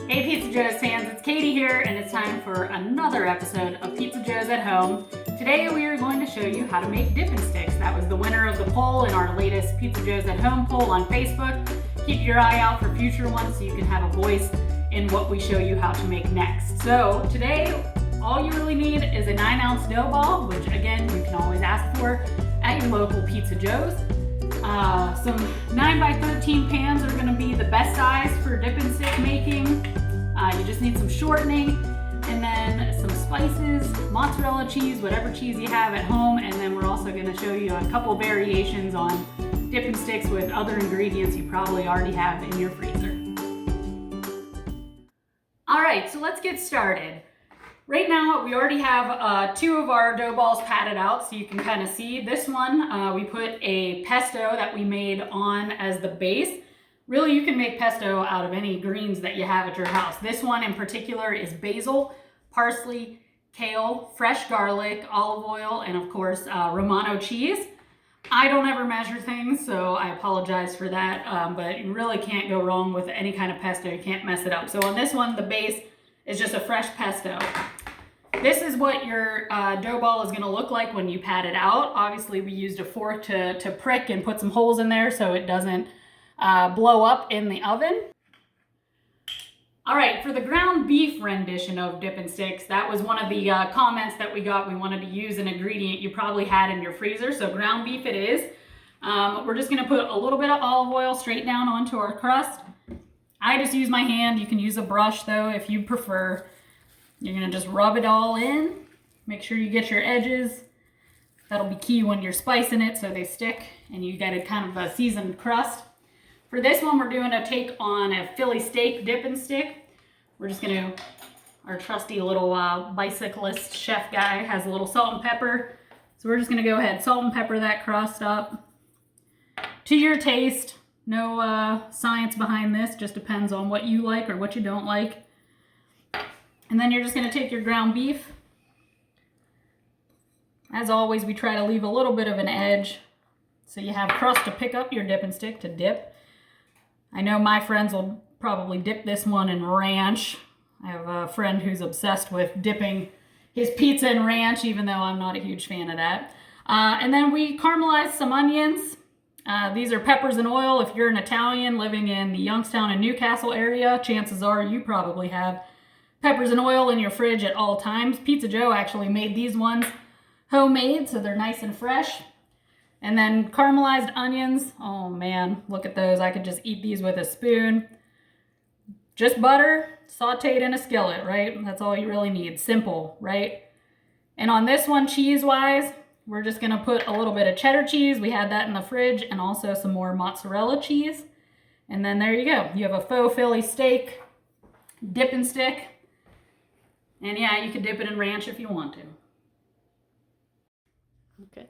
Hey Pizza Joe's fans, it's Katie here, and it's time for another episode of Pizza Joe's at Home. Today we are going to show you how to make Dip-N-Stix. That was the winner of the poll in our latest Pizza Joe's at Home poll on Facebook. Keep your eye out for future ones so you can have a voice in what we show you how to make next. So today, all you really need is a 9-ounce dough ball, which again, you can always ask for at your local Pizza Joe's. Some 9x13 pans are going to be the best size for Dip-N-Stix making. You just need some shortening and then some spices, mozzarella cheese, whatever cheese you have at home, and then we're also going to show you a couple variations on Dip-N-Stix with other ingredients you probably already have in your freezer. Alright, so let's get started. Right now, we already have 2 of our dough balls patted out, so you can kind of see. This one, we put a pesto that we made on as the base. Really, you can make pesto out of any greens that you have at your house. This one in particular is basil, parsley, kale, fresh garlic, olive oil, and of course, Romano cheese. I don't ever measure things, so I apologize for that, but you really can't go wrong with any kind of pesto. You can't mess it up. So on this one, the base is just a fresh pesto. This is what your dough ball is going to look like when you pat it out. Obviously, we used a fork to prick and put some holes in there so it doesn't blow up in the oven. All right, for the ground beef rendition of Dip-N-Stix, that was one of the comments that we got. We wanted to use an ingredient you probably had in your freezer, so ground beef it is. We're just going to put a little bit of olive oil straight down onto our crust. I just use my hand. You can use a brush though if you prefer. You're going to just rub it all in. Make sure you get your edges. That'll be key when you're spicing it so they stick and you get a kind of a seasoned crust. For this one, we're doing a take on a Philly steak Dip-N-Stix. We're just going to, our trusty little bicyclist chef guy has a little salt and pepper. So we're just going to go ahead, salt and pepper that crust up to your taste. No science behind this, just depends on what you like or what you don't like. And then you're just going to take your ground beef. As always, we try to leave a little bit of an edge so you have crust to pick up your Dip-N-Stix to dip. I know my friends will probably dip this one in ranch. I have a friend who's obsessed with dipping his pizza in ranch, even though I'm not a huge fan of that. And then we caramelized some onions. These are peppers and oil. If you're an Italian living in the Youngstown and Newcastle area, chances are you probably have peppers and oil in your fridge at all times. Pizza Joe actually made these ones homemade, so they're nice and fresh. And then caramelized onions. Oh man, look at those. I could just eat these with a spoon. Just butter, sauteed in a skillet, right? That's all you really need. Simple, right? And on this one, cheese-wise, we're just gonna put a little bit of cheddar cheese. We had that in the fridge, and also some more mozzarella cheese. And then there you go. You have a faux Philly steak, Dip-N-Stix. And yeah, you can dip it in ranch if you want to. Okay.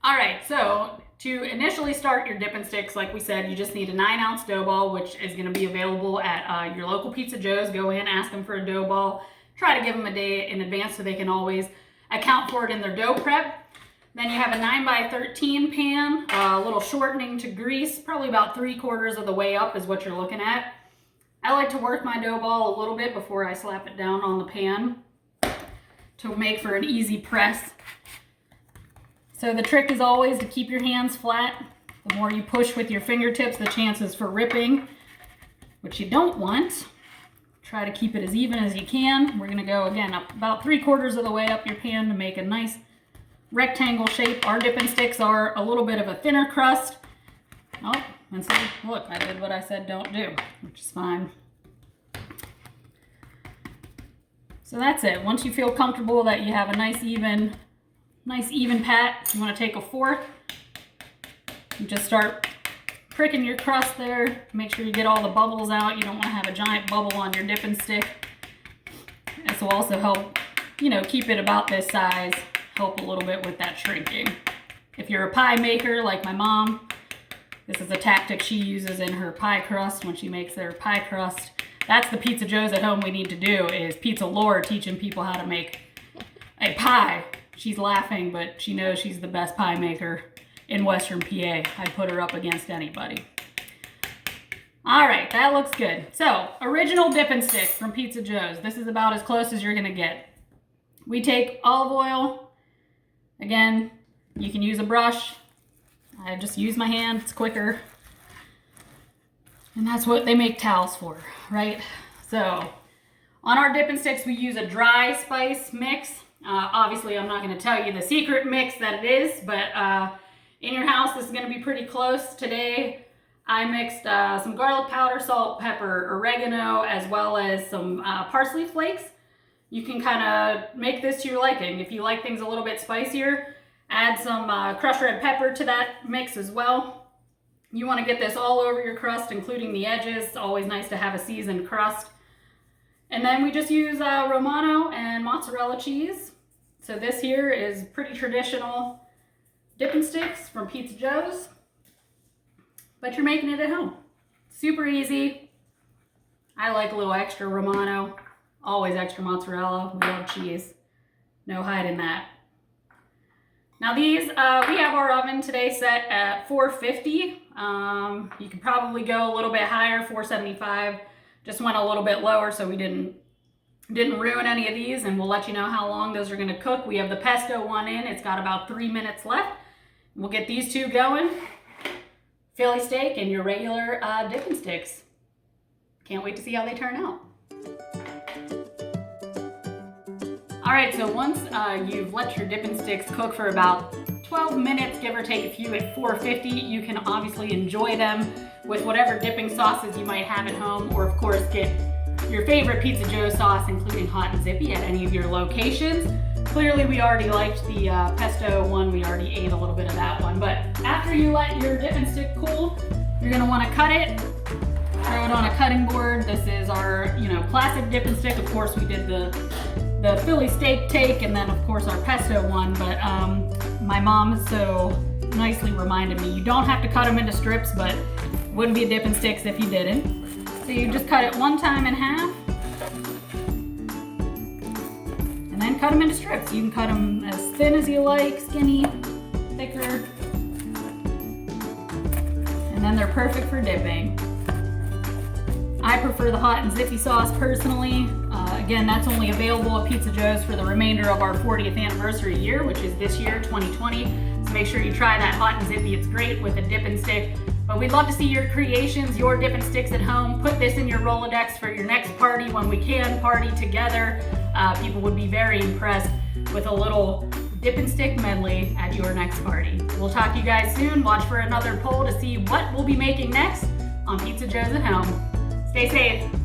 All right, so to initially start your Dip-N-Stix, like we said, you just need a 9-ounce dough ball, which is going to be available at your local Pizza Joe's. Go in, ask them for a dough ball. Try to give them a day in advance so they can always account for it in their dough prep. Then you have a 9x13 pan, a little shortening to grease, probably about 3/4 of the way up is what you're looking at. I like to work my dough ball a little bit before I slap it down on the pan to make for an easy press. So the trick is always to keep your hands flat. The more you push with your fingertips, the chances for ripping, which you don't want. Try to keep it as even as you can. We're gonna go again up about 3/4 of the way up your pan to make a nice rectangle shape. Our Dip-N-Stix are a little bit of a thinner crust. Oh, and so look, I did what I said don't do, which is fine. So that's it. Once you feel comfortable that you have a nice even pat, you want to take a fork and just start pricking your crust there. Make sure you get all the bubbles out. You don't want to have a giant bubble on your Dip-N-Stix. This will also help, keep it about this size, help a little bit with that shrinking. If you're a pie maker like my mom, this is a tactic she uses in her pie crust when she makes their pie crust. That's the Pizza Joe's at Home we need to do, is Pizza Lore teaching people how to make a pie. She's laughing, but she knows she's the best pie maker in Western PA. I'd put her up against anybody. All right, that looks good. So, original Dip-N-Stix from Pizza Joe's. This is about as close as you're gonna get. We take olive oil. Again, you can use a brush. I just use my hand, it's quicker. And that's what they make towels for, right? So, on our Dip-N-Stix, we use a dry spice mix. Obviously, I'm not gonna tell you the secret mix that it is, but in your house, this is gonna be pretty close. Today, I mixed some garlic powder, salt, pepper, oregano, as well as some parsley flakes. You can kind of make this to your liking. If you like things a little bit spicier, add some crushed red pepper to that mix as well. You want to get this all over your crust, including the edges. It's always nice to have a seasoned crust. And then we just use Romano and mozzarella cheese. So this here is pretty traditional Dip-N-Stix from Pizza Joe's. But you're making it at home. Super easy. I like a little extra Romano. Always extra mozzarella. We love cheese. No hiding that. Now these, we have our oven today set at 450. You could probably go a little bit higher, 475. Just went a little bit lower so we didn't ruin any of these, and we'll let you know how long those are gonna cook. We have the pesto one in. It's got about 3 minutes left. We'll get these two going. Philly steak and your regular Dip-N-Stix. Can't wait to see how they turn out. All right, so once you've let your Dip-N-Stix cook for about 12 minutes, give or take a few at 450, you can obviously enjoy them with whatever dipping sauces you might have at home, or of course get your favorite Pizza Joe's sauce, including hot and zippy, at any of your locations. Clearly, we already liked the pesto one. We already ate a little bit of that one. But after you let your Dip-N-Stix cool, you're gonna wanna cut it, throw it on a cutting board. This is our, classic Dip-N-Stix. Of course, we did the Philly steak take, and then of course our pesto one. But my mom so nicely reminded me, you don't have to cut them into strips, but it wouldn't be a Dip-N-Stix if you didn't. So you just cut it one time in half, and then cut them into strips. You can cut them as thin as you like, skinny, thicker, and then they're perfect for dipping. I prefer the hot and zippy sauce personally. Again, that's only available at Pizza Joe's for the remainder of our 40th anniversary year, which is this year, 2020. So make sure you try that hot and zippy. It's great with a Dip-N-Stix. But we'd love to see your creations, your Dip-N-Stix at home. Put this in your Rolodex for your next party when we can party together. People would be very impressed with a little Dip-N-Stix medley at your next party. We'll talk to you guys soon. Watch for another poll to see what we'll be making next on Pizza Joe's at Home. Stay safe.